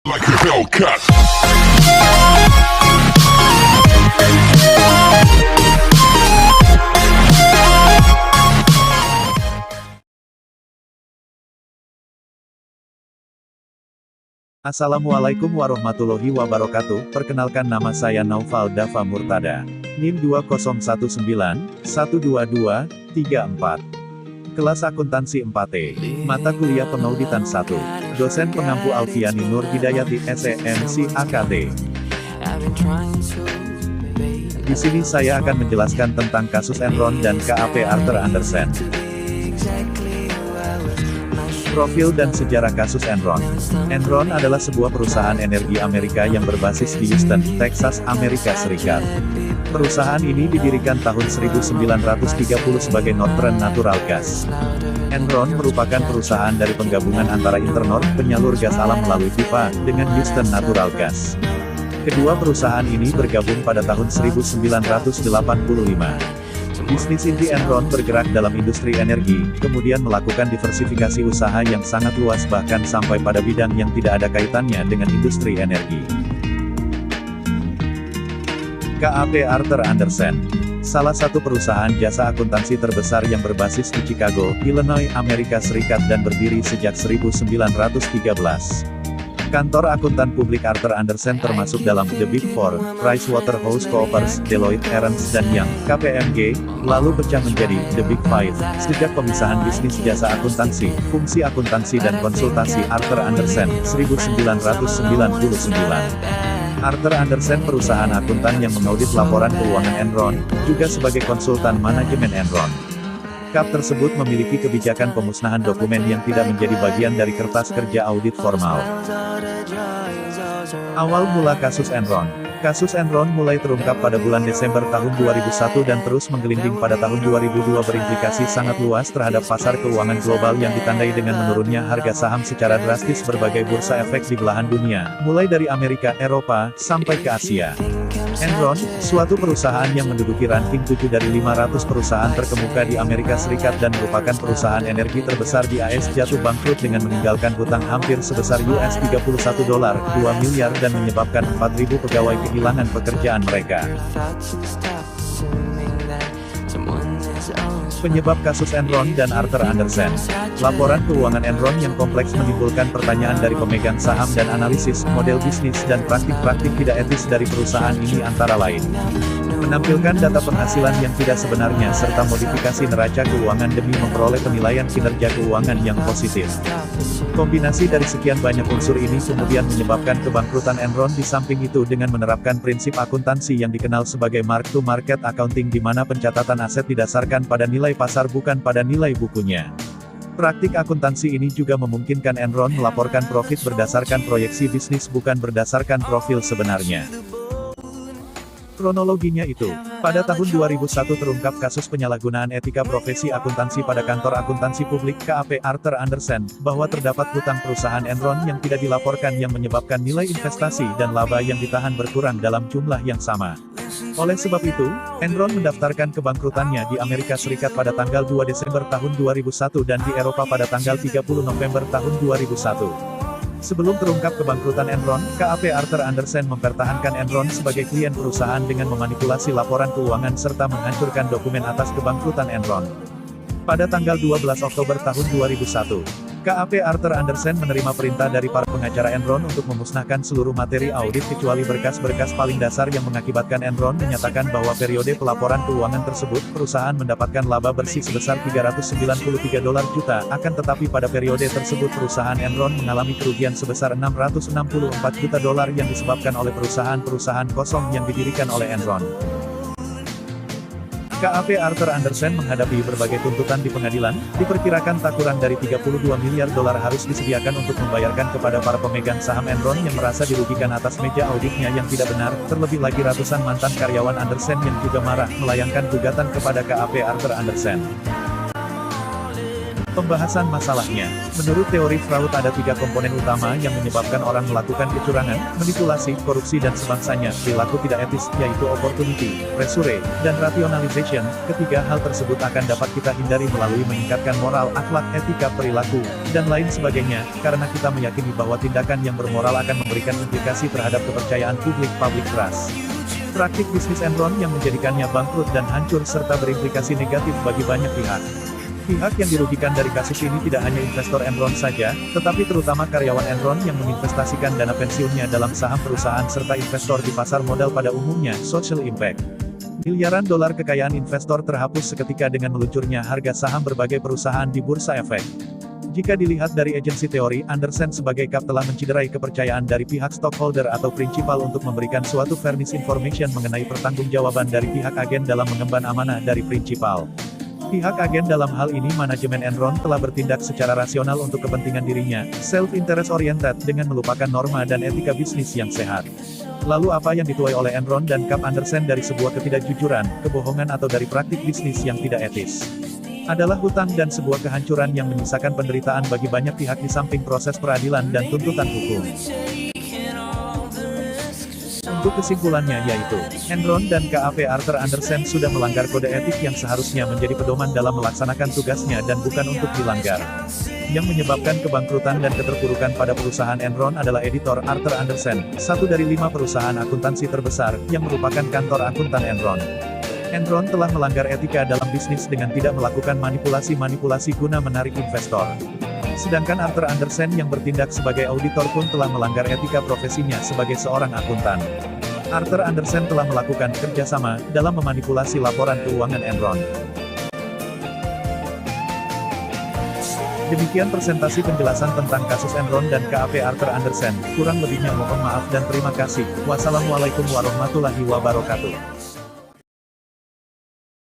like a Hellcat. Assalamualaikum warahmatullahi wabarakatuh. Perkenalkan, nama saya Naufal Dava Murtada. NIM 201912234. Kelas Akuntansi 4E. Mata Kuliah Pengauditan 1. Dosen Pengampu Alfiani Nur Hidayati SEMC AKT. Di sini saya akan menjelaskan tentang kasus Enron dan KAP Arthur Andersen. Profil dan sejarah kasus Enron. Enron adalah sebuah perusahaan energi Amerika yang berbasis di Houston, Texas, Amerika Serikat. Perusahaan ini didirikan tahun 1930 sebagai Northern Natural Gas. Enron merupakan perusahaan dari penggabungan antara Internor, penyalur gas alam melalui pipa, dengan Houston Natural Gas. Kedua perusahaan ini bergabung pada tahun 1985. Bisnis inti Enron bergerak dalam industri energi, kemudian melakukan diversifikasi usaha yang sangat luas bahkan sampai pada bidang yang tidak ada kaitannya dengan industri energi. KAP Arthur Andersen, salah satu perusahaan jasa akuntansi terbesar yang berbasis di Chicago, Illinois, Amerika Serikat dan berdiri sejak 1913. Kantor akuntan publik Arthur Andersen termasuk dalam The Big Four, PricewaterhouseCoopers, Deloitte, Ernst & Young, KPMG, lalu pecah menjadi The Big Five. Sejak pemisahan bisnis jasa akuntansi, fungsi akuntansi dan konsultasi Arthur Andersen, 1999. Arthur Andersen perusahaan akuntan yang mengaudit laporan keuangan Enron, juga sebagai konsultan manajemen Enron. KAP tersebut memiliki kebijakan pemusnahan dokumen yang tidak menjadi bagian dari kertas kerja audit formal. Awal mula kasus Enron. Kasus Enron mulai terungkap pada bulan Desember tahun 2001 dan terus menggelinding pada tahun 2002 berimplikasi sangat luas terhadap pasar keuangan global yang ditandai dengan menurunnya harga saham secara drastis berbagai bursa efek di belahan dunia, mulai dari Amerika, Eropa, sampai ke Asia. Enron, suatu perusahaan yang menduduki ranking 7 dari 500 perusahaan terkemuka di Amerika Serikat dan merupakan perusahaan energi terbesar di AS, jatuh bangkrut dengan meninggalkan hutang hampir sebesar US $31.2 miliar dan menyebabkan 4.000 pegawai kehilangan pekerjaan mereka. Penyebab kasus Enron dan Arthur Andersen. Laporan keuangan Enron yang kompleks menimbulkan pertanyaan dari pemegang saham dan analisis, model bisnis dan praktik-praktik tidak etis dari perusahaan ini antara lain. Menampilkan data penghasilan yang tidak sebenarnya serta modifikasi neraca keuangan demi memperoleh penilaian kinerja keuangan yang positif. Kombinasi dari sekian banyak unsur ini kemudian menyebabkan kebangkrutan Enron. Di samping itu dengan menerapkan prinsip akuntansi yang dikenal sebagai mark-to-market accounting di mana pencatatan aset didasarkan pada nilai pasar bukan pada nilai bukunya. Praktik akuntansi ini juga memungkinkan Enron melaporkan profit berdasarkan proyeksi bisnis bukan berdasarkan profil sebenarnya. Kronologinya itu, pada tahun 2001 terungkap kasus penyalahgunaan etika profesi akuntansi pada kantor akuntansi publik KAP Arthur Andersen, bahwa terdapat hutang perusahaan Enron yang tidak dilaporkan yang menyebabkan nilai investasi dan laba yang ditahan berkurang dalam jumlah yang sama. Oleh sebab itu, Enron mendaftarkan kebangkrutannya di Amerika Serikat pada tanggal 2 Desember tahun 2001 dan di Eropa pada tanggal 30 November tahun 2001. Sebelum terungkap kebangkrutan Enron, KAP Arthur Andersen mempertahankan Enron sebagai klien perusahaan dengan memanipulasi laporan keuangan serta menghancurkan dokumen atas kebangkrutan Enron. Pada tanggal 12 Oktober tahun 2001, KAP Arthur Andersen menerima perintah dari para pengacara Enron untuk memusnahkan seluruh materi audit kecuali berkas-berkas paling dasar yang mengakibatkan Enron menyatakan bahwa periode pelaporan keuangan tersebut, perusahaan mendapatkan laba bersih sebesar $393 juta, akan tetapi pada periode tersebut perusahaan Enron mengalami kerugian sebesar $664 juta yang disebabkan oleh perusahaan-perusahaan kosong yang didirikan oleh Enron. KAP Arthur Andersen menghadapi berbagai tuntutan di pengadilan, diperkirakan tak kurang dari $32 miliar harus disediakan untuk membayarkan kepada para pemegang saham Enron yang merasa dirugikan atas meja auditnya yang tidak benar, terlebih lagi ratusan mantan karyawan Andersen yang juga marah, melayangkan gugatan kepada KAP Arthur Andersen. Pembahasan masalahnya. Menurut teori fraud ada 3 komponen utama yang menyebabkan orang melakukan kecurangan, manipulasi, korupsi dan sebangsanya, perilaku tidak etis, yaitu opportunity, pressure, dan rationalization. Ketiga hal tersebut akan dapat kita hindari melalui meningkatkan moral, akhlak, etika perilaku, dan lain sebagainya, karena kita meyakini bahwa tindakan yang bermoral akan memberikan implikasi terhadap kepercayaan public trust. Praktik bisnis Enron yang menjadikannya bangkrut dan hancur serta berimplikasi negatif bagi banyak pihak. Pihak yang dirugikan dari kasus ini tidak hanya investor Enron saja, tetapi terutama karyawan Enron yang menginvestasikan dana pensiunnya dalam saham perusahaan serta investor di pasar modal pada umumnya, social impact. Miliaran dolar kekayaan investor terhapus seketika dengan meluncurnya harga saham berbagai perusahaan di Bursa Efek. Jika dilihat dari agensi teori, Andersen sebagai kap telah menciderai kepercayaan dari pihak stockholder atau prinsipal untuk memberikan suatu fairness information mengenai pertanggungjawaban dari pihak agen dalam mengemban amanah dari prinsipal. Pihak agen dalam hal ini manajemen Enron telah bertindak secara rasional untuk kepentingan dirinya, self-interest oriented, dengan melupakan norma dan etika bisnis yang sehat. Lalu apa yang dituai oleh Enron dan Kap Andersen dari sebuah ketidakjujuran, kebohongan atau dari praktik bisnis yang tidak etis? Adalah hutang dan sebuah kehancuran yang menyisakan penderitaan bagi banyak pihak di samping proses peradilan dan tuntutan hukum. Untuk kesimpulannya yaitu, Enron dan KAP Arthur Andersen sudah melanggar kode etik yang seharusnya menjadi pedoman dalam melaksanakan tugasnya dan bukan untuk dilanggar. Yang menyebabkan kebangkrutan dan keterpurukan pada perusahaan Enron adalah editor Arthur Andersen, satu dari 5 perusahaan akuntansi terbesar, yang merupakan kantor akuntan Enron. Enron telah melanggar etika dalam bisnis dengan tidak melakukan manipulasi-manipulasi guna menarik investor. Sedangkan Arthur Andersen yang bertindak sebagai auditor pun telah melanggar etika profesinya sebagai seorang akuntan. Arthur Andersen telah melakukan kerjasama dalam memanipulasi laporan keuangan Enron. Demikian presentasi penjelasan tentang kasus Enron dan KAP Arthur Andersen. Kurang lebihnya mohon maaf dan terima kasih. Wassalamualaikum warahmatullahi wabarakatuh.